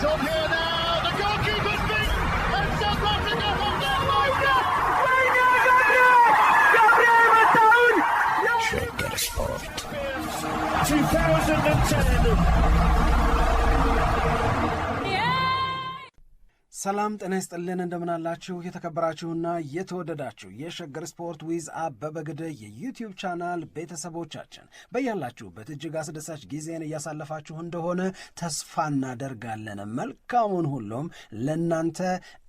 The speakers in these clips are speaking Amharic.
It's on here now. The goalkeeper's beaten, and South Africa have done Shagger Sport 2010. ሰላም ጤና ይስጥልን እንደምናላችሁ የተከበራችሁና የተወደዳችሁ የሸገር ስፖርት ዊዝ አበበ ግደይ የዩቲዩብ ቻናል ቤተሰቦቻችን በያላችሁበት እጅግ አስደሳች ጊዜን እያሳለፋችሁ እንደሆነ ተስፋ እናደርጋለን። መልካሙን ሁሉም ለናንተ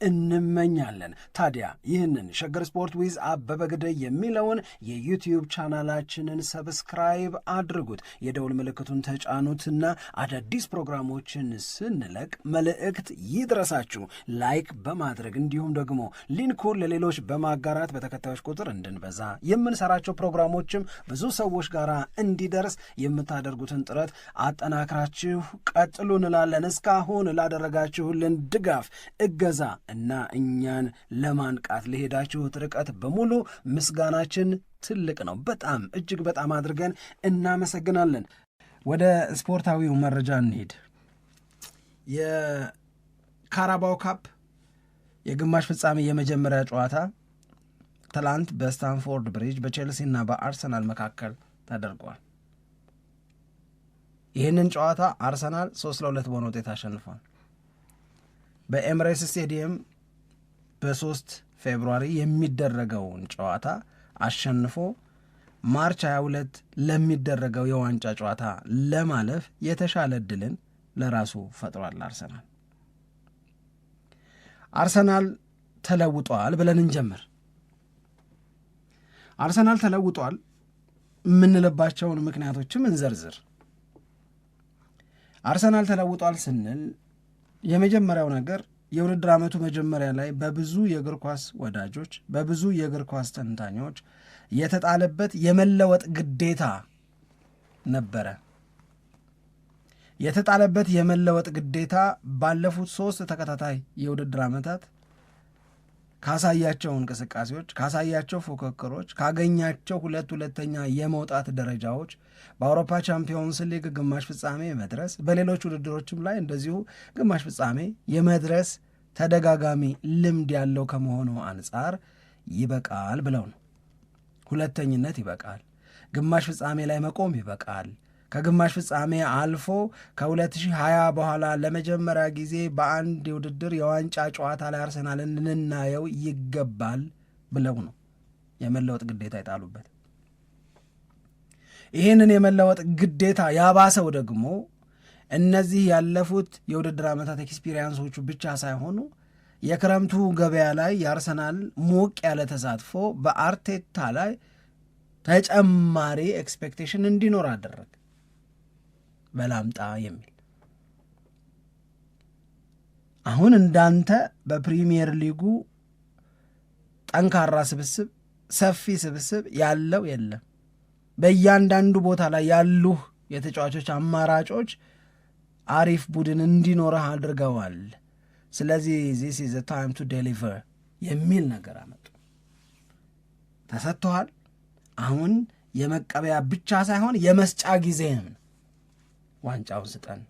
እንመኛለን። ታዲያ ይህንን ሸገር ስፖርት ዊዝ አበበ ግደይ የሚለውን የዩቲዩብ ቻናላችንን ሰብስክራይብ አድርጉት፣ የደውል ምልክቱን ተጫኑትና አዳዲስ ፕሮግራሞችን ስንለቅ መልእክት ይድረሳችሁ። ላይክ በማድረግ እንዲሁም ደግሞ ሊንኩን ለሌሎች በማጋራት በተከታዮች ቁጥር እንድንበዛ የምንሰራቸው ፕሮግራሞችም ብዙ ሰዎች ጋር እንዲደርስ የምታደርጉትን ጥረት አጠናክራችሁ ቀጥሉ እንላለን። እስካሁን ላደረጋችሁልን ድጋፍ፣ እገዛ እና እኛን ለማንቃት ለሄዳችሁት ርቀት በሙሉ ምስጋናችን ትልቅ ነው። በጣም እጅግ በጣም አድርገን እናመሰግናለን። ወደ ስፖርታዊው መረጃ እንሄድ። ካራባው ካፕ የግማሽ ፍጻሜ የመጀመሪያ ጨዋታ ትላንት በስታንፎርድ ብሪጅ በቼልሲና በአርሰናል መካከል ተደርጓል። ይህንን ጨዋታ አርሰናል 3-2 በሆነ ውጤት አሸንፏል። በኤምሬትስ ስቴዲየም በ3 ፌብሩዋሪ የሚደረገውን ጨዋታ አሸንፎ ማርች 22 ለሚደረገው የዋንጫ ጨዋታ ለማለፍ የተሻለ ዕድልን ለራሱ ፈጥሯል። አርሰናል ተለውጧል ብለን እንጀምር። አርሰናል ተለውጧል የምንልባቸውን ምክንያቶችም እንዘርዝር። አርሰናል ተለውጧል ስንል የመጀመሪያው ነገር የውድድር ዓመቱ መጀመሪያ ላይ በብዙ የእግር ኳስ ወዳጆች፣ በብዙ የእግር ኳስ ተንታኞች የተጣለበት የመለወጥ ግዴታ ነበረ። የተጣለበት የመለወጥ ግዴታ ባለፉት 3 ተከታታይ የውድድር ዓመታት ካሳያቸው እንቅስቃሴዎች፣ ካሳያቸው ፉክክሮች፣ ካገኛቸው ሁለተኛ የመውጣት ደረጃዎች፣ በአውሮፓ ቻምፒዮንስ ሊግ ግማሽ ፍጻሜ መድረስ፣ በሌሎች ውድድሮችም ላይ እንደዚሁ ግማሽ ፍጻሜ የመድረስ ተደጋጋሚ ልምድ ያለው ከመሆኑ አንጻር ይበቃል ብለው ነው። ሁለተኝነት ይበቃል፣ ግማሽ ፍጻሜ ላይ መቆም ይበቃል፣ ከግማሽ ፍጻሜ አልፎ ከ2020 በኋላ ለመጀመሪያ ጊዜ በአንድ የውድድር የዋንጫ ጨዋታ ላይ አርሰናልን ልናየው ይገባል ብለው ነው የመለወጥ ግዴታ የጣሉበት። ይህንን የመለወጥ ግዴታ ያባሰው ደግሞ እነዚህ ያለፉት የውድድር ዓመታት ኤክስፒሪያንሶቹ ብቻ ሳይሆኑ የክረምቱ ገበያ ላይ የአርሰናል ሞቅ ያለ ተሳትፎ በአርቴታ ላይ ተጨማሪ ኤክስፔክቴሽን እንዲኖር አደረገ። በላምጣ የሚል አሁን እንዳንተ በፕሪሚየር ሊጉ ጠንካራ ስብስብ፣ ሰፊ ስብስብ ያለው የለም። በእያንዳንዱ ቦታ ላይ ያሉህ የተጫዋቾች አማራጮች አሪፍ ቡድን እንዲኖረህ አድርገዋል። ስለዚህ this is the time to deliver የሚል ነገር አመጡ። ተሰጥቷል። አሁን የመቀበያ ብቻ ሳይሆን የመስጫ ጊዜም ነው። ዋንጫውን ስጠን፣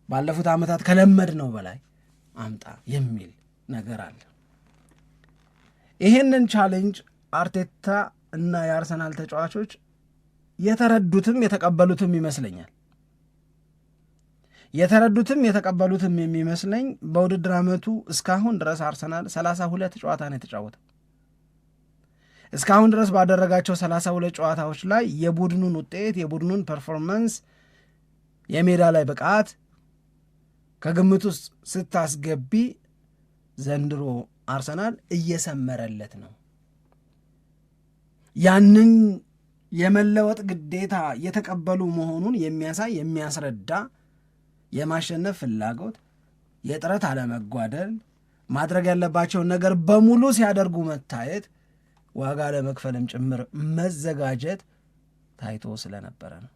ባለፉት ዓመታት ከለመድ ነው በላይ አምጣ የሚል ነገር አለ። ይህንን ቻሌንጅ አርቴታ እና የአርሰናል ተጫዋቾች የተረዱትም የተቀበሉትም ይመስለኛል። የተቀበሉትም የሚመስለኝ በውድድር ዓመቱ እስካሁን ድረስ አርሰናል 32 ጨዋታ ነው የተጫወተው። እስካሁን ድረስ ባደረጋቸው 32 ጨዋታዎች ላይ የቡድኑን ውጤት፣ የቡድኑን ፐርፎርማንስ፣ የሜዳ ላይ ብቃት ከግምት ውስጥ ስታስገቢ ዘንድሮ አርሰናል እየሰመረለት ነው። ያንን የመለወጥ ግዴታ የተቀበሉ መሆኑን የሚያሳይ የሚያስረዳ የማሸነፍ ፍላጎት፣ የጥረት አለመጓደል፣ ማድረግ ያለባቸውን ነገር በሙሉ ሲያደርጉ መታየት፣ ዋጋ ለመክፈልም ጭምር መዘጋጀት ታይቶ ስለነበረ ነው።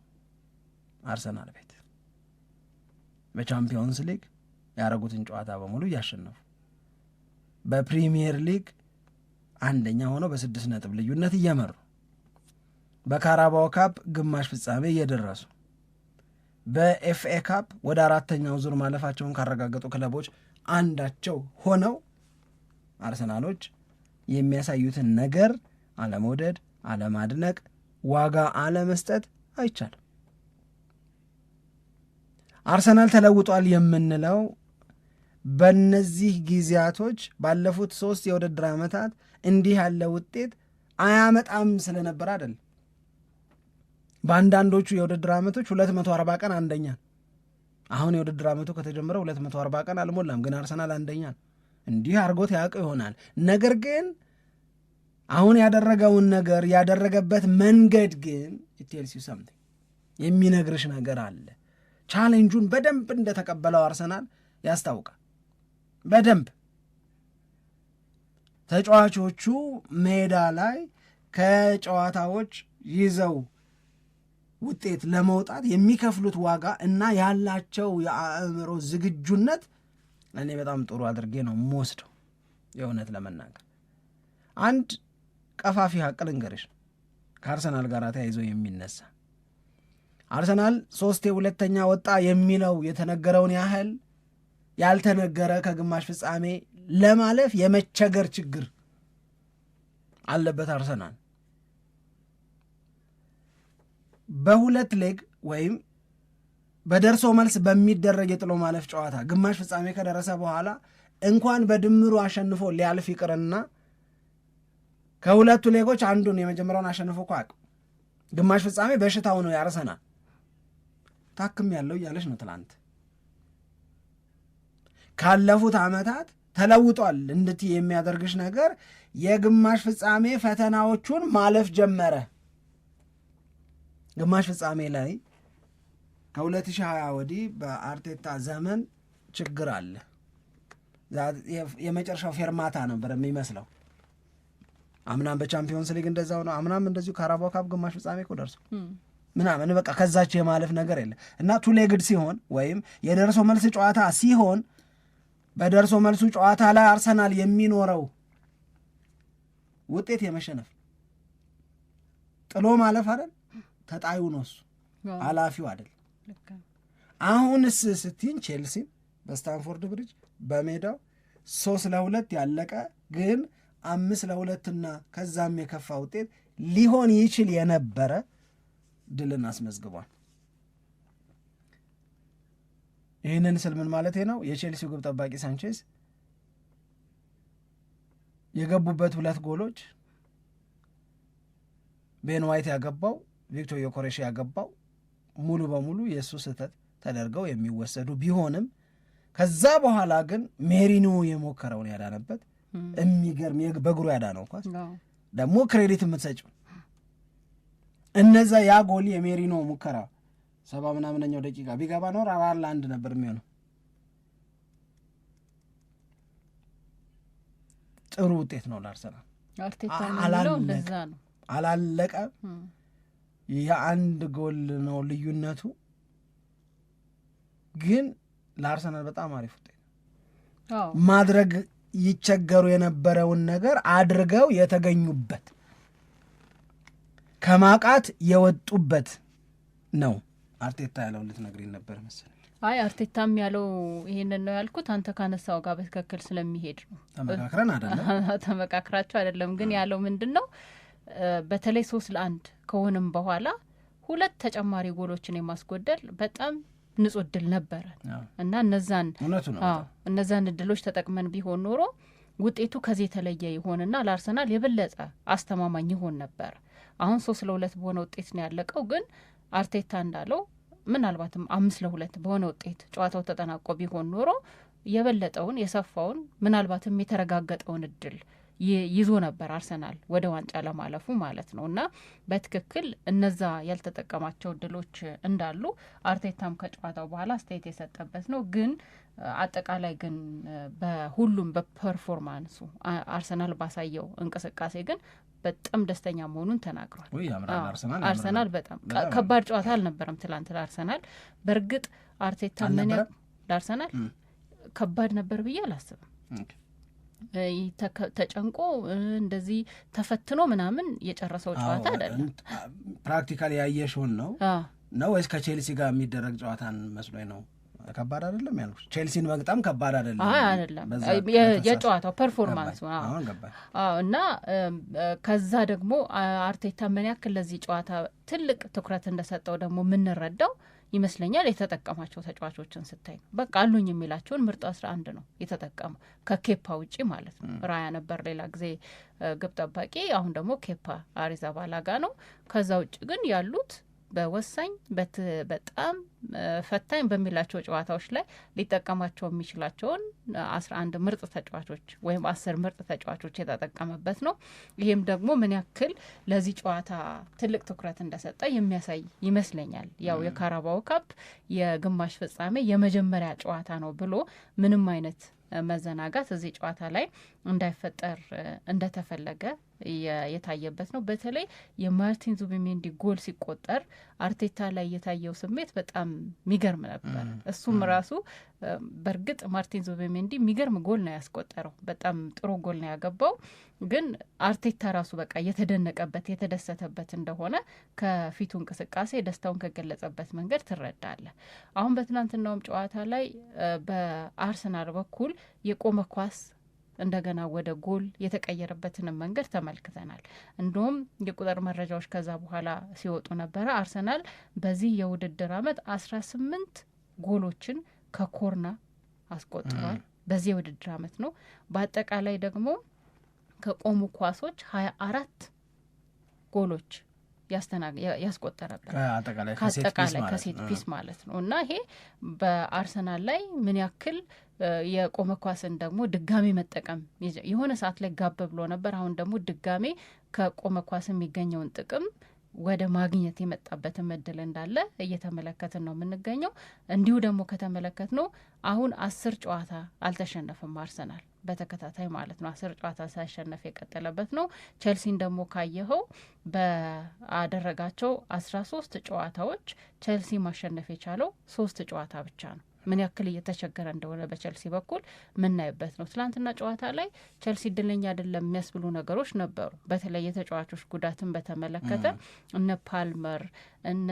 አርሰናል ቤት በቻምፒዮንስ ሊግ ያረጉትን ጨዋታ በሙሉ እያሸነፉ በፕሪሚየር ሊግ አንደኛ ሆነው በ6 ነጥብ ልዩነት እየመሩ በካራባው ካፕ ግማሽ ፍጻሜ እየደረሱ በኤፍኤ ካፕ ወደ 4ኛው ዙር ማለፋቸውን ካረጋገጡ ክለቦች አንዳቸው ሆነው አርሰናሎች የሚያሳዩትን ነገር አለመውደድ፣ አለማድነቅ፣ ዋጋ አለመስጠት አይቻልም። አርሰናል ተለውጧል የምንለው በእነዚህ ጊዜያቶች ባለፉት 3 የውድድር ዓመታት እንዲህ ያለ ውጤት አያመጣም ስለነበር አይደል። በአንዳንዶቹ የውድድር ዓመቶች 240 ቀን አንደኛ፣ አሁን የውድድር ዓመቱ ከተጀመረ 240 ቀን አልሞላም፣ ግን አርሰናል አንደኛ ነው። እንዲህ አርጎት ያውቀው ይሆናል። ነገር ግን አሁን ያደረገውን ነገር ያደረገበት መንገድ ግን ቴልስ ዩ ሰምቲንግ የሚነግርሽ ነገር አለ። ቻሌንጁን በደንብ እንደተቀበለው አርሰናል ያስታውቃል። በደንብ ተጫዋቾቹ ሜዳ ላይ ከጨዋታዎች ይዘው ውጤት ለመውጣት የሚከፍሉት ዋጋ እና ያላቸው የአእምሮ ዝግጁነት እኔ በጣም ጥሩ አድርጌ ነው የምወስደው። የእውነት ለመናገር አንድ ቀፋፊ ሀቅ ልንገርሽ ከአርሰናል ጋር ተያይዞ የሚነሳ አርሰናል 3 የሁለተኛ ወጣ የሚለው የተነገረውን ያህል ያልተነገረ ከግማሽ ፍጻሜ ለማለፍ የመቸገር ችግር አለበት። አርሰናል በሁለት ሌግ ወይም በደርሶ መልስ በሚደረግ የጥሎ ማለፍ ጨዋታ ግማሽ ፍጻሜ ከደረሰ በኋላ እንኳን በድምሩ አሸንፎ ሊያልፍ ይቅርና ከሁለቱ ሌጎች አንዱን የመጀመሪያውን አሸንፎ ቋቅ ግማሽ ፍጻሜ በሽታው ነው ያርሰናል። ታክም ያለው እያለች ነው ትላንት። ካለፉት ዓመታት ተለውጧል እንድትይ የሚያደርግሽ ነገር የግማሽ ፍጻሜ ፈተናዎቹን ማለፍ ጀመረ። ግማሽ ፍጻሜ ላይ ከ2020 ወዲህ በአርቴታ ዘመን ችግር አለ። የመጨረሻው ፌርማታ ነበር የሚመስለው። አምናም በቻምፒዮንስ ሊግ እንደዛው ነው። አምናም እንደዚሁ ካራባኦ ካፕ ግማሽ ፍጻሜ እኮ ደርሶ ምናምን በቃ ከዛች የማለፍ ነገር የለ እና ቱሌግድ ሲሆን ወይም የደርሶ መልስ ጨዋታ ሲሆን በደርሶ መልሱ ጨዋታ ላይ አርሰናል የሚኖረው ውጤት የመሸነፍ ጥሎ ማለፍ አይደል፣ ተጣዩ ነው እሱ ኃላፊው አይደል። አሁንስ ስቲን ቼልሲ በስታንፎርድ ብሪጅ በሜዳው 3-2 ያለቀ ግን 5-2 እና ከዛም የከፋ ውጤት ሊሆን ይችል የነበረ ድልን አስመዝግቧል። ይህንን ስል ምን ማለቴ ነው? የቼልሲው ግብ ጠባቂ ሳንቼዝ የገቡበት 2 ጎሎች ቤን ዋይት ያገባው፣ ቪክቶር ዮኬሬሽ ያገባው ሙሉ በሙሉ የእሱ ስህተት ተደርገው የሚወሰዱ ቢሆንም ከዛ በኋላ ግን ሜሪኖ የሞከረውን ያዳነበት የሚገርም በእግሩ ያዳነው ኳስ ደግሞ ክሬዲት የምትሰጭው እነዛ ያ ጎል የሜሪኖ ሙከራ 70 ምናምነኛው ደቂቃ ቢገባ ኖር 4-1 ነበር የሚሆነው። ጥሩ ውጤት ነው ለአርሰናል። አላለቀ። የአንድ ጎል ነው ልዩነቱ፣ ግን ለአርሰናል በጣም አሪፍ ውጤት ማድረግ ይቸገሩ የነበረውን ነገር አድርገው የተገኙበት ከማቃት የወጡበት ነው። አርቴታ ያለው ልትነግሪኝ ነበር መሰለኝ። አይ አርቴታም ያለው ይሄንን ነው ያልኩት አንተ ካነሳው ጋር በትክክል ስለሚሄድ ነው። ተመካክረን አይደለም ተመካክራችሁ አይደለም፣ ግን ያለው ምንድነው በተለይ 3-1 ከሆነም በኋላ 2 ተጨማሪ ጎሎችን የማስጎደል በጣም ንጹህ ድል ነበረ እና እነዛን እድሎች ተጠቅመን ቢሆን ኖሮ ውጤቱ ከዚህ የተለየ ይሆንና ለአርሰናል የበለጠ አስተማማኝ ይሆን ነበር። አሁን 3-2 በሆነ ውጤት ነው ያለቀው። ግን አርቴታ እንዳለው ምናልባትም 5-2 በሆነ ውጤት ጨዋታው ተጠናቆ ቢሆን ኖሮ የበለጠውን የሰፋውን ምናልባትም የተረጋገጠውን እድል ይዞ ነበር አርሰናል ወደ ዋንጫ ለማለፉ ማለት ነው። እና በትክክል እነዛ ያልተጠቀማቸው እድሎች እንዳሉ አርቴታም ከጨዋታው በኋላ አስተያየት የሰጠበት ነው። ግን አጠቃላይ ግን በሁሉም በፐርፎርማንሱ አርሰናል ባሳየው እንቅስቃሴ ግን በጣም ደስተኛ መሆኑን ተናግሯል። አርሰናል በጣም ከባድ ጨዋታ አልነበረም ትላንት ለአርሰናል። በእርግጥ አርቴታ ምን ለአርሰናል ከባድ ነበር ብዬ አላስብም። ተጨንቆ እንደዚህ ተፈትኖ ምናምን የጨረሰው ጨዋታ አይደለም። ፕራክቲካሊ ያየሽውን ነው። ነው ወይስ ከቼልሲ ጋር የሚደረግ ጨዋታን መስሎኝ ነው? ከባድ አይደለም ያልኩሽ። ቼልሲን መግጠም ከባድ አይደለም። አይደለም የጨዋታው ፐርፎርማንስ እና ከዛ ደግሞ አርቴታ ምን ያክል ለዚህ ጨዋታ ትልቅ ትኩረት እንደሰጠው ደግሞ የምንረዳው ይመስለኛል የተጠቀማቸው ተጫዋቾችን ስታይ ነው። በቃ አሉኝ የሚላቸውን ምርጥ 11 ነው የተጠቀመው ከኬፓ ውጪ ማለት ነው። ራያ ነበር ሌላ ጊዜ ግብ ጠባቂ፣ አሁን ደግሞ ኬፓ አሪዛባላጋ ነው። ከዛ ውጭ ግን ያሉት በወሳኝ በጣም ፈታኝ በሚላቸው ጨዋታዎች ላይ ሊጠቀማቸው የሚችላቸውን 11 ምርጥ ተጫዋቾች ወይም 10 ምርጥ ተጫዋቾች የተጠቀመበት ነው። ይህም ደግሞ ምን ያክል ለዚህ ጨዋታ ትልቅ ትኩረት እንደሰጠ የሚያሳይ ይመስለኛል። ያው የካራባኦ ካፕ የግማሽ ፍጻሜ የመጀመሪያ ጨዋታ ነው ብሎ ምንም አይነት መዘናጋት እዚህ ጨዋታ ላይ እንዳይፈጠር እንደተፈለገ የታየበት ነው። በተለይ የማርቲን ዙቢሜንዲ ጎል ሲቆጠር አርቴታ ላይ የታየው ስሜት በጣም የሚገርም ነበር። እሱም ራሱ በእርግጥ ማርቲን ዙቢሜንዲ የሚገርም ጎል ነው ያስቆጠረው፣ በጣም ጥሩ ጎል ነው ያገባው። ግን አርቴታ ራሱ በቃ የተደነቀበት የተደሰተበት እንደሆነ ከፊቱ እንቅስቃሴ ደስታውን ከገለጸበት መንገድ ትረዳለ። አሁን በትናንትናውም ጨዋታ ላይ በአርሰናል በኩል የቆመ ኳስ እንደገና ወደ ጎል የተቀየረበትንም መንገድ ተመልክተናል። እንዲሁም የቁጥር መረጃዎች ከዛ በኋላ ሲወጡ ነበረ። አርሰናል በዚህ የውድድር ዓመት 18 ጎሎችን ከኮርና አስቆጥሯል። በዚህ የውድድር ዓመት ነው። በአጠቃላይ ደግሞ ከቆሙ ኳሶች 24 ጎሎች ያስቆጠረበት ከአጠቃላይ ከሴት ፒስ ማለት ነው። እና ይሄ በአርሰናል ላይ ምን ያክል የቆመ ኳስን ደግሞ ድጋሜ መጠቀም የሆነ ሰዓት ላይ ጋብ ብሎ ነበር። አሁን ደግሞ ድጋሜ ከቆመ ኳስ የሚገኘውን ጥቅም ወደ ማግኘት የመጣበትን እድል እንዳለ እየተመለከትን ነው የምንገኘው። እንዲሁ ደግሞ ከተመለከት ነው አሁን 10 ጨዋታ አልተሸነፍም አርሰናል በተከታታይ ማለት ነው። 10 ጨዋታ ሳይሸነፍ የቀጠለበት ነው። ቼልሲን ደግሞ ካየኸው በአደረጋቸው 13 ጨዋታዎች ቼልሲ ማሸነፍ የቻለው 3 ጨዋታ ብቻ ነው። ምን ያክል እየተቸገረ እንደሆነ በቼልሲ በኩል ምናይበት ነው። ትላንትና ጨዋታ ላይ ቼልሲ እድለኛ አይደለም የሚያስብሉ ነገሮች ነበሩ። በተለይ የተጫዋቾች ጉዳትን በተመለከተ እነ ፓልመር እነ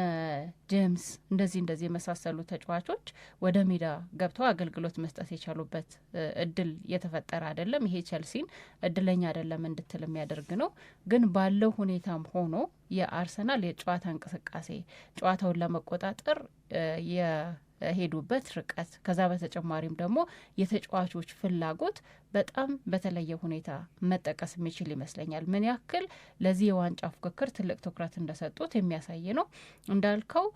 ጄምስ እንደዚህ የመሳሰሉ ተጫዋቾች ወደ ሜዳ ገብተው አገልግሎት መስጠት የቻሉበት እድል የተፈጠረ አይደለም። ይሄ ቼልሲን እድለኛ አይደለም እንድትል የሚያደርግ ነው። ግን ባለው ሁኔታም ሆኖ የአርሰናል የጨዋታ እንቅስቃሴ ጨዋታውን ለመቆጣጠር ሄዱበት ርቀት ከዛ በተጨማሪም ደግሞ የተጫዋቾች ፍላጎት በጣም በተለየ ሁኔታ መጠቀስ የሚችል ይመስለኛል። ምን ያክል ለዚህ የዋንጫ ፉክክር ትልቅ ትኩረት እንደሰጡት የሚያሳይ ነው። እንዳልከው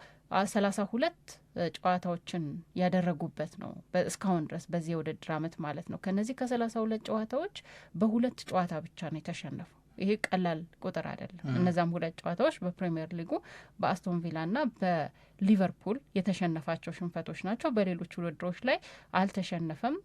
32 ጨዋታዎችን ያደረጉበት ነው እስካሁን ድረስ በዚህ የውድድር ዓመት ማለት ነው። ከነዚህ ከ32 ጨዋታዎች በ2 ጨዋታ ብቻ ነው የተሸነፉ። ይሄ ቀላል ቁጥር አይደለም። እነዛም 2 ጨዋታዎች በፕሪሚየር ሊጉ በአስቶን ቪላና በሊቨርፑል የተሸነፋቸው ሽንፈቶች ናቸው። በሌሎች ውድድሮች ላይ አልተሸነፈም።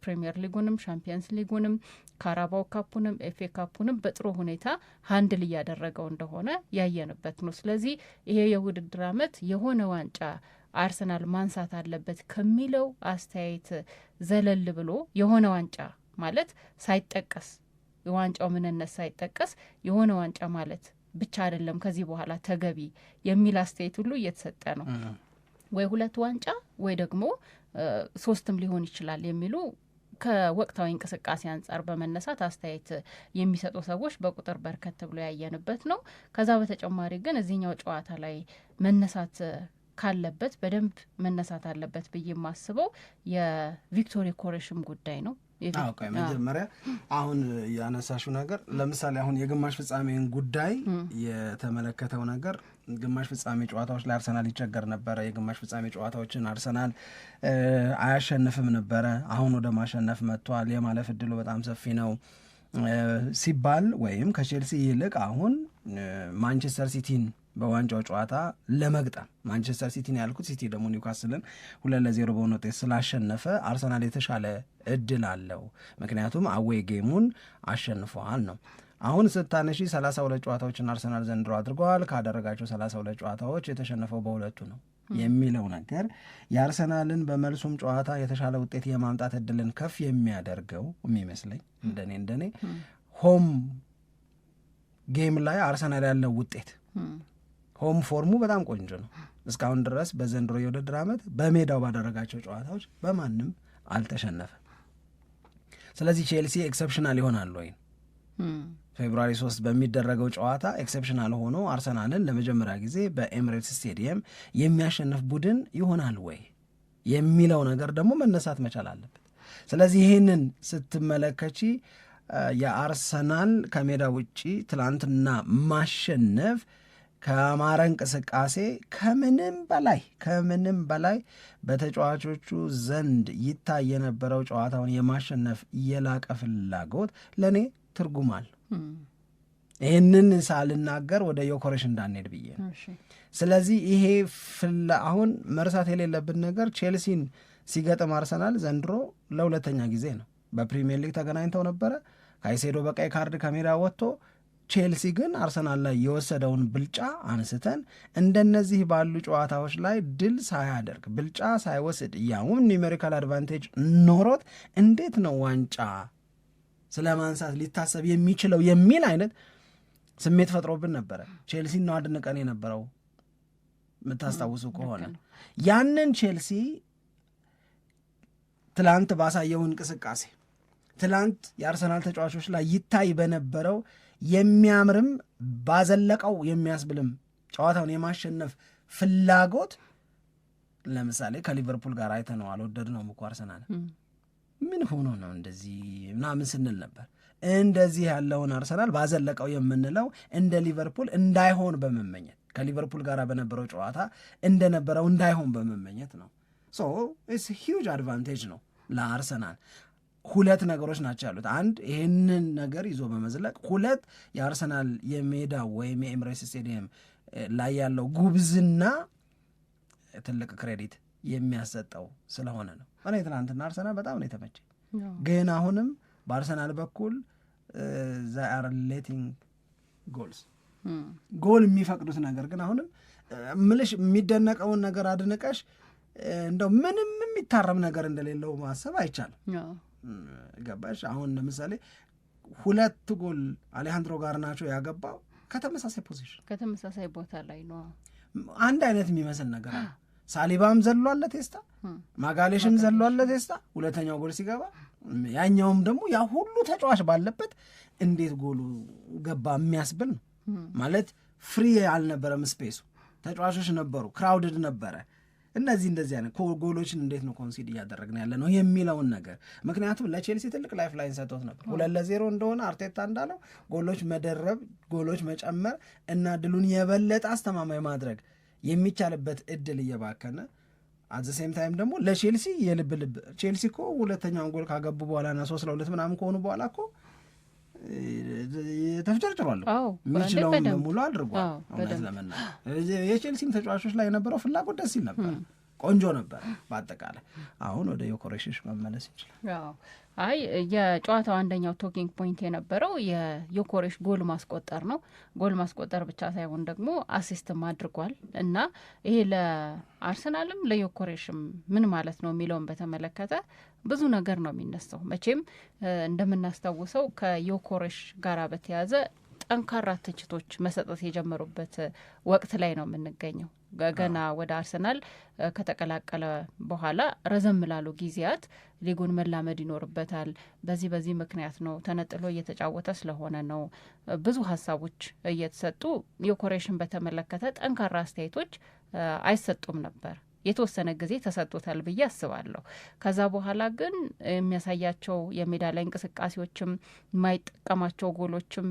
ፕሪሚየር ሊጉንም ሻምፒየንስ ሊጉንም ካራባው ካፑንም ኤፍኤ ካፑንም በጥሩ ሁኔታ ሀንድል እያደረገው እንደሆነ ያየንበት ነው። ስለዚህ ይሄ የውድድር ዓመት የሆነ ዋንጫ አርሰናል ማንሳት አለበት ከሚለው አስተያየት ዘለል ብሎ የሆነ ዋንጫ ማለት ሳይጠቀስ የዋንጫው ምንነት ሳይጠቀስ የሆነ ዋንጫ ማለት ብቻ አይደለም ከዚህ በኋላ ተገቢ የሚል አስተያየት ሁሉ እየተሰጠ ነው። ወይ 2 ዋንጫ ወይ ደግሞ 3ም ሊሆን ይችላል የሚሉ ከወቅታዊ እንቅስቃሴ አንጻር በመነሳት አስተያየት የሚሰጡ ሰዎች በቁጥር በርከት ብሎ ያየንበት ነው። ከዛ በተጨማሪ ግን እዚህኛው ጨዋታ ላይ መነሳት ካለበት በደንብ መነሳት አለበት ብዬ የማስበው የቪክቶሪ ኮሬሽም ጉዳይ ነው። መጀመሪያ አሁን ያነሳሽው ነገር ለምሳሌ አሁን የግማሽ ፍጻሜን ጉዳይ የተመለከተው ነገር ግማሽ ፍጻሜ ጨዋታዎች ላይ አርሰናል ይቸገር ነበረ። የግማሽ ፍጻሜ ጨዋታዎችን አርሰናል አያሸንፍም ነበረ። አሁን ወደ ማሸነፍ መጥቷል። የማለፍ እድሉ በጣም ሰፊ ነው ሲባል ወይም ከቼልሲ ይልቅ አሁን ማንቸስተር ሲቲን በዋንጫው ጨዋታ ለመግጠም ማንቸስተር ሲቲን ያልኩት ሲቲ ደግሞ ኒውካስልን 2-0 በሆነ ውጤት ስላሸነፈ አርሰናል የተሻለ እድል አለው። ምክንያቱም አዌይ ጌሙን አሸንፈዋል ነው። አሁን ስታነሺ 32 ጨዋታዎችን አርሰናል ዘንድሮ አድርገዋል። ካደረጋቸው 32 ጨዋታዎች የተሸነፈው በ2 ነው የሚለው ነገር የአርሰናልን በመልሱም ጨዋታ የተሻለ ውጤት የማምጣት እድልን ከፍ የሚያደርገው የሚመስለኝ እንደኔ ሆም ጌም ላይ አርሰናል ያለው ውጤት ሆም ፎርሙ በጣም ቆንጆ ነው። እስካሁን ድረስ በዘንድሮ የውድድር ዓመት በሜዳው ባደረጋቸው ጨዋታዎች በማንም አልተሸነፈም። ስለዚህ ቼልሲ ኤክሰፕሽናል ይሆናል ወይ? ፌብሩዋሪ 3 በሚደረገው ጨዋታ ኤክሰፕሽናል ሆኖ አርሰናልን ለመጀመሪያ ጊዜ በኤምሬትስ ስቴዲየም የሚያሸንፍ ቡድን ይሆናል ወይ የሚለው ነገር ደግሞ መነሳት መቻል አለበት። ስለዚህ ይህንን ስትመለከቺ የአርሰናል ከሜዳ ውጪ ትላንትና ማሸነፍ ከአማረ እንቅስቃሴ ከምንም በላይ በተጫዋቾቹ ዘንድ ይታይ የነበረው ጨዋታውን የማሸነፍ የላቀ ፍላጎት ለእኔ ትርጉማል። ይህንን ሳልናገር ወደ ዮኮሬሽ እንዳንሄድ ብዬ ነው። ስለዚህ ይሄ አሁን መርሳት የሌለብን ነገር ቼልሲን ሲገጥም አርሰናል ዘንድሮ ለሁለተኛ ጊዜ ነው። በፕሪሚየር ሊግ ተገናኝተው ነበረ። ካይሴዶ በቀይ ካርድ ከሜዳ ወጥቶ፣ ቼልሲ ግን አርሰናል ላይ የወሰደውን ብልጫ አንስተን እንደነዚህ ባሉ ጨዋታዎች ላይ ድል ሳያደርግ ብልጫ ሳይወስድ ያውም ኒሜሪካል አድቫንቴጅ ኖሮት እንዴት ነው ዋንጫ ስለ ማንሳት ሊታሰብ የሚችለው የሚል አይነት ስሜት ፈጥሮብን ነበረ። ቼልሲ ነው አድንቀን የነበረው የምታስታውሱ ከሆነ ያንን ቼልሲ ትላንት ባሳየው እንቅስቃሴ ትላንት የአርሰናል ተጫዋቾች ላይ ይታይ በነበረው የሚያምርም ባዘለቀው የሚያስብልም ጨዋታውን የማሸነፍ ፍላጎት ለምሳሌ ከሊቨርፑል ጋር አይተነው አልወደድነውም እኮ አርሰናል ምን ሆኖ ነው እንደዚህ ምናምን ስንል ነበር። እንደዚህ ያለውን አርሰናል ባዘለቀው የምንለው እንደ ሊቨርፑል እንዳይሆን በመመኘት ከሊቨርፑል ጋር በነበረው ጨዋታ እንደነበረው እንዳይሆን በመመኘት ነው። ሶ ኢትስ ሂውጅ አድቫንቴጅ ነው ለአርሰናል። ሁለት ነገሮች ናቸው ያሉት። አንድ ይህንን ነገር ይዞ በመዝለቅ፣ ሁለት የአርሰናል የሜዳ ወይም የኤምሬትስ ስቴዲየም ላይ ያለው ጉብዝና ትልቅ ክሬዲት የሚያሰጠው ስለሆነ ነው። እኔ ትናንትና አርሰናል በጣም ነው የተመቸኝ። ግን አሁንም በአርሰናል በኩል they are letting goals ጎል የሚፈቅዱት ነገር ግን አሁንም ምልሽ የሚደነቀውን ነገር አድንቀሽ እንደው ምንም የሚታረም ነገር እንደሌለው ማሰብ አይቻልም። ገባሽ? አሁን ለምሳሌ 2 ጎል አሌሃንድሮ ጋርናቾ ያገባው ከተመሳሳይ ፖዚሽን ከተመሳሳይ ቦታ ላይ ነው። አንድ አይነት የሚመስል ነገር አለ። ሳሊባም ዘሏል ለቴስታ፣ ማጋሌሽም ዘሏል ለቴስታ። ሁለተኛው ጎል ሲገባ ያኛውም ደግሞ ያ ሁሉ ተጫዋች ባለበት እንዴት ጎሉ ገባ የሚያስብል ነው። ማለት ፍሪ አልነበረም ስፔሱ፣ ተጫዋቾች ነበሩ፣ ክራውድድ ነበረ። እንደዚህ አይነት ጎሎችን እንዴት ነው ኮንሲድ እያደረግን ያለ ነው የሚለውን ነገር ምክንያቱም ለቼልሲ ትልቅ ላይፍ ላይን ሰጥቶት ነበር። 2-0 እንደሆነ አርቴታ እንዳለው ጎሎች መደረብ፣ ጎሎች መጨመር እና ድሉን የበለጠ አስተማማኝ ማድረግ የሚቻልበት እድል እየባከነ አት ዘ ሴም ታይም ደግሞ ለቼልሲ የልብ ቼልሲ እኮ ሁለተኛውን ጎል ካገቡ በኋላና 3-2 ምናምን ከሆኑ በኋላ እኮ ተፍጨርጭሯል። የሚችለውን በሙሉ አድርጓል። እውነት ለመናገር የቼልሲም ተጫዋቾች ላይ የነበረው ፍላጎት ደስ ይል ነበር፣ ቆንጆ ነበር በአጠቃላይ። አሁን ወደ ዮኮሬሽ መመለስ ይችላል። አይ የጨዋታው አንደኛው ቶኪንግ ፖይንት የነበረው የዮኮሬሽ ጎል ማስቆጠር ነው። ጎል ማስቆጠር ብቻ ሳይሆን ደግሞ አሲስትም አድርጓል እና ይሄ ለአርሰናልም ለዮኮሬሽም ምን ማለት ነው የሚለውን በተመለከተ ብዙ ነገር ነው የሚነሳው። መቼም እንደምናስታውሰው ከዮኮሬሽ ጋር በተያዘ ጠንካራ ትችቶች መሰጠት የጀመሩበት ወቅት ላይ ነው የምንገኘው። ገና ወደ አርሰናል ከተቀላቀለ በኋላ ረዘም ላሉ ጊዜያት ሊጉን መላመድ ይኖርበታል። በዚህ ምክንያት ነው፣ ተነጥሎ እየተጫወተ ስለሆነ ነው፣ ብዙ ሀሳቦች እየተሰጡ ዮኮሬሽን በተመለከተ ጠንካራ አስተያየቶች አይሰጡም ነበር። የተወሰነ ጊዜ ተሰጥቶታል ብዬ አስባለሁ። ከዛ በኋላ ግን የሚያሳያቸው የሜዳ ላይ እንቅስቃሴዎችም የማይጠቀማቸው ጎሎችም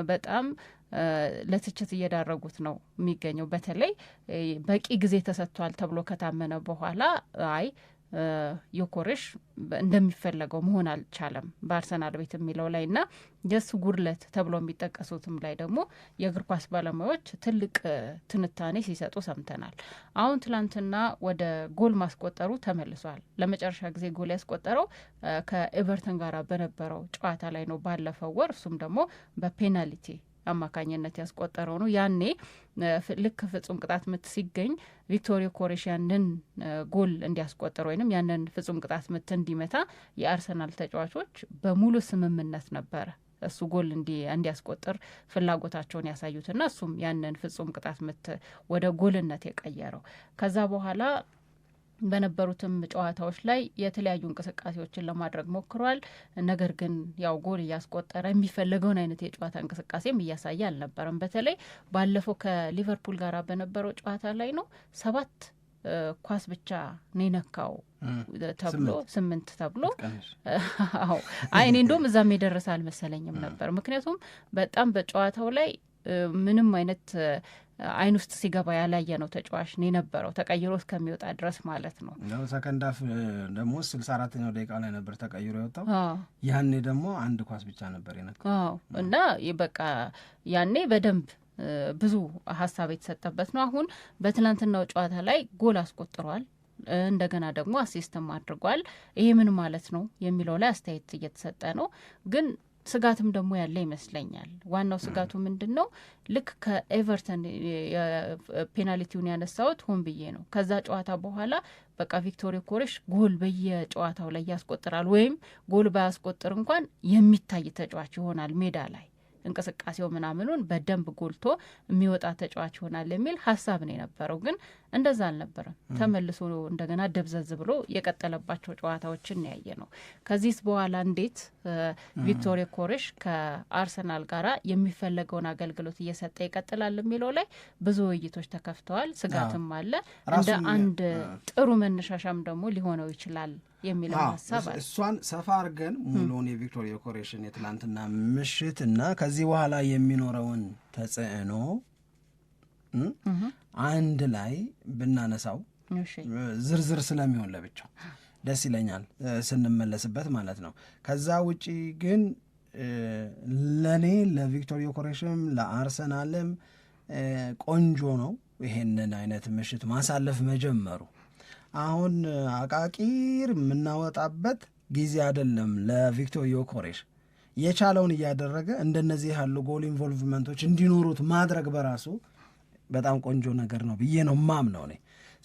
በጣም ለትችት እየዳረጉት ነው የሚገኘው። በተለይ በቂ ጊዜ ተሰጥቷል ተብሎ ከታመነ በኋላ አይ ዮኮሬሽ እንደሚፈለገው መሆን አልቻለም በአርሰናል ቤት የሚለው ላይ እና የሱ ጉድለት ተብሎ የሚጠቀሱትም ላይ ደግሞ የእግር ኳስ ባለሙያዎች ትልቅ ትንታኔ ሲሰጡ ሰምተናል። አሁን ትላንትና ወደ ጎል ማስቆጠሩ ተመልሷል። ለመጨረሻ ጊዜ ጎል ያስቆጠረው ከኤቨርተን ጋር በነበረው ጨዋታ ላይ ነው ባለፈው ወር። እሱም ደግሞ በፔናልቲ አማካኝነት ያስቆጠረው ነው። ያኔ ልክ ፍጹም ቅጣት ምት ሲገኝ ቪክቶር ዮኮሬሽ ያንን ጎል እንዲያስቆጠር ወይንም ያንን ፍጹም ቅጣት ምት እንዲመታ የአርሰናል ተጫዋቾች በሙሉ ስምምነት ነበረ እሱ ጎል እንዲያስቆጥር ፍላጎታቸውን ያሳዩትና እሱም ያንን ፍጹም ቅጣት ምት ወደ ጎልነት የቀየረው። ከዛ በኋላ በነበሩትም ጨዋታዎች ላይ የተለያዩ እንቅስቃሴዎችን ለማድረግ ሞክሯል። ነገር ግን ያው ጎል እያስቆጠረ የሚፈለገውን አይነት የጨዋታ እንቅስቃሴም እያሳየ አልነበረም። በተለይ ባለፈው ከሊቨርፑል ጋር በነበረው ጨዋታ ላይ ነው 7 ኳስ ብቻ ነው የነካው ተብሎ 8 ተብሎ እኔ እንደውም እዛም የደረሰ አልመሰለኝም ነበር። ምክንያቱም በጣም በጨዋታው ላይ ምንም አይነት አይን ውስጥ ሲገባ ያላየ ነው ተጫዋች ነው የነበረው ተቀይሮ እስከሚወጣ ድረስ ማለት ነው። ያው ሰከንድ ሃፍ ደግሞ 64ኛው ደቂቃ ላይ ነበር ተቀይሮ የወጣው። ያኔ ደግሞ 1 ኳስ ብቻ ነበር የነካው እና በቃ ያኔ በደንብ ብዙ ሀሳብ የተሰጠበት ነው። አሁን በትናንትናው ጨዋታ ላይ ጎል አስቆጥሯል፣ እንደገና ደግሞ አሲስትም አድርጓል። ይሄ ምን ማለት ነው የሚለው ላይ አስተያየት እየተሰጠ ነው። ግን ስጋትም ደግሞ ያለ ይመስለኛል። ዋናው ስጋቱ ምንድን ነው? ልክ ከኤቨርተን ፔናልቲውን ያነሳውት ሆን ብዬ ነው። ከዛ ጨዋታ በኋላ በቃ ቪክቶር ዮኬሬሽ ጎል በየጨዋታው ላይ ያስቆጥራል፣ ወይም ጎል ባያስቆጥር እንኳን የሚታይ ተጫዋች ይሆናል ሜዳ ላይ እንቅስቃሴው ምናምኑን በደንብ ጎልቶ የሚወጣ ተጫዋች ይሆናል የሚል ሀሳብ ነው የነበረው። ግን እንደዛ አልነበረም። ተመልሶ እንደገና ደብዘዝ ብሎ የቀጠለባቸው ጨዋታዎችን ያየ ነው። ከዚህስ በኋላ እንዴት ቪክቶር ዮኬሬሽ ከአርሰናል ጋራ የሚፈለገውን አገልግሎት እየሰጠ ይቀጥላል የሚለው ላይ ብዙ ውይይቶች ተከፍተዋል። ስጋትም አለ። እንደ አንድ ጥሩ መነሻሻም ደግሞ ሊሆነው ይችላል የሚል ሀሳብ አለ። እሷን ሰፋ አድርገን ሙሉውን የቪክቶር ዮኬሬሽን የትላንትና ምሽት እና ከዚህ በኋላ የሚኖረውን ተጽዕኖ አንድ ላይ ብናነሳው ዝርዝር ስለሚሆን ለብቻው ደስ ይለኛል ስንመለስበት ማለት ነው። ከዛ ውጪ ግን ለእኔ ለቪክቶር ዮኬሬሽም ለአርሰናልም ቆንጆ ነው ይሄንን አይነት ምሽት ማሳለፍ መጀመሩ። አሁን አቃቂር የምናወጣበት ጊዜ አይደለም። ለቪክቶር ዮኬሬሽ የቻለውን እያደረገ እንደነዚህ ያሉ ጎል ኢንቮልቭመንቶች እንዲኖሩት ማድረግ በራሱ በጣም ቆንጆ ነገር ነው ብዬ ነው ማምነው እኔ።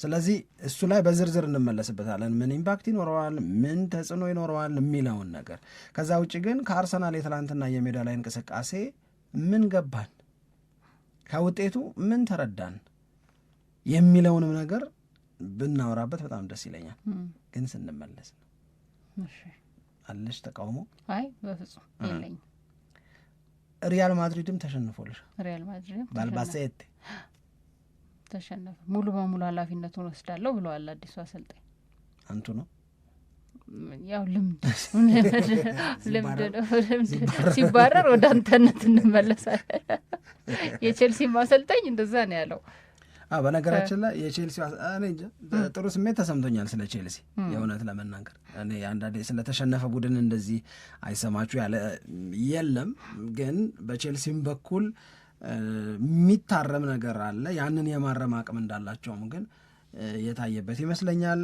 ስለዚህ እሱ ላይ በዝርዝር እንመለስበታለን። ምን ኢምፓክት ይኖረዋል፣ ምን ተጽዕኖ ይኖረዋል የሚለውን ነገር። ከዛ ውጭ ግን ከአርሰናል የትላንትና የሜዳ ላይ እንቅስቃሴ ምን ገባን፣ ከውጤቱ ምን ተረዳን የሚለውንም ነገር ብናወራበት በጣም ደስ ይለኛል። ግን ስንመለስ ነው። አለሽ ተቃውሞ? አይ በፍጹም የለኝም። ሪያል ማድሪድም ተሸንፎልሽ? ሪያል ማድሪድም ባልባሴት ተሸነፈ። ሙሉ በሙሉ ኃላፊነቱን ወስዳለሁ ብለዋል አዲሱ አሰልጣኝ። አንቱ ነው ያው ልምድ ሲባረር ወደ አንተነት እንመለሳለን። የቼልሲ ማሰልጠኝ እንደዛ ነው ያለው። በነገራችን ላይ የቼልሲ ጥሩ ስሜት ተሰምቶኛል ስለ ቼልሲ የእውነት ለመናገር። እኔ አንዳንዴ ስለተሸነፈ ቡድን እንደዚህ አይሰማችሁ ያለ የለም፣ ግን በቼልሲም በኩል የሚታረም ነገር አለ። ያንን የማረም አቅም እንዳላቸውም ግን የታየበት ይመስለኛል።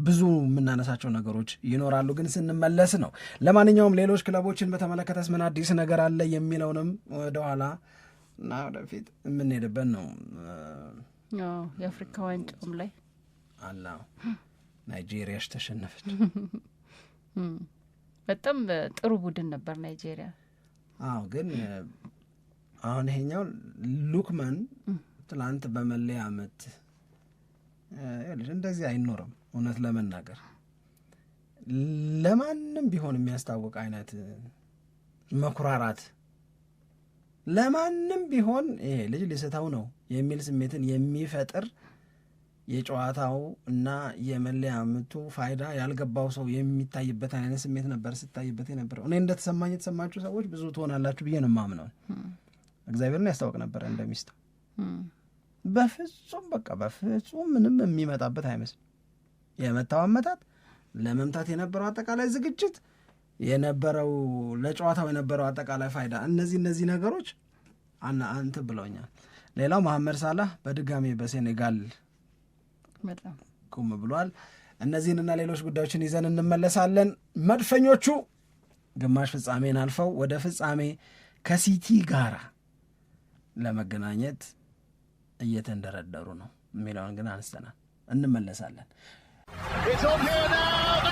ብዙ የምናነሳቸው ነገሮች ይኖራሉ፣ ግን ስንመለስ ነው። ለማንኛውም ሌሎች ክለቦችን በተመለከተስ ምን አዲስ ነገር አለ የሚለውንም ወደኋላ እና ወደፊት የምንሄድበት ነው። የአፍሪካ ዋንጫውም ላይ አላ ናይጄሪያሽ ተሸነፈች። በጣም ጥሩ ቡድን ነበር ናይጄሪያ። ግን አሁን ይሄኛው ሉክመን ትላንት በመለያ ዓመት እንደዚህ አይኖርም። እውነት ለመናገር ለማንም ቢሆን የሚያስታውቅ አይነት መኩራራት፣ ለማንም ቢሆን ይሄ ልጅ ሊስተው ነው የሚል ስሜትን የሚፈጥር የጨዋታው እና የመለያ ምቱ ፋይዳ ያልገባው ሰው የሚታይበት አይነት ስሜት ነበር ስታይበት የነበረው። እኔ እንደተሰማኝ የተሰማችሁ ሰዎች ብዙ ትሆናላችሁ ብዬ ነው የማምነው። እግዚአብሔርን ያስታውቅ ነበር እንደሚስተው። በፍጹም በቃ በፍጹም ምንም የሚመጣበት አይመስልም። የመታው አመታት፣ ለመምታት የነበረው አጠቃላይ ዝግጅት፣ የነበረው ለጨዋታው የነበረው አጠቃላይ ፋይዳ፣ እነዚህ ነገሮች አንተ ብለውኛል። ሌላው መሐመድ ሳላህ በድጋሚ በሴኔጋል ቁም ብሏል። እነዚህንና ሌሎች ጉዳዮችን ይዘን እንመለሳለን። መድፈኞቹ ግማሽ ፍጻሜን አልፈው ወደ ፍጻሜ ከሲቲ ጋራ ለመገናኘት እየተንደረደሩ ነው የሚለውን ግን አንስተናል። እንመለሳለን። It's on here now.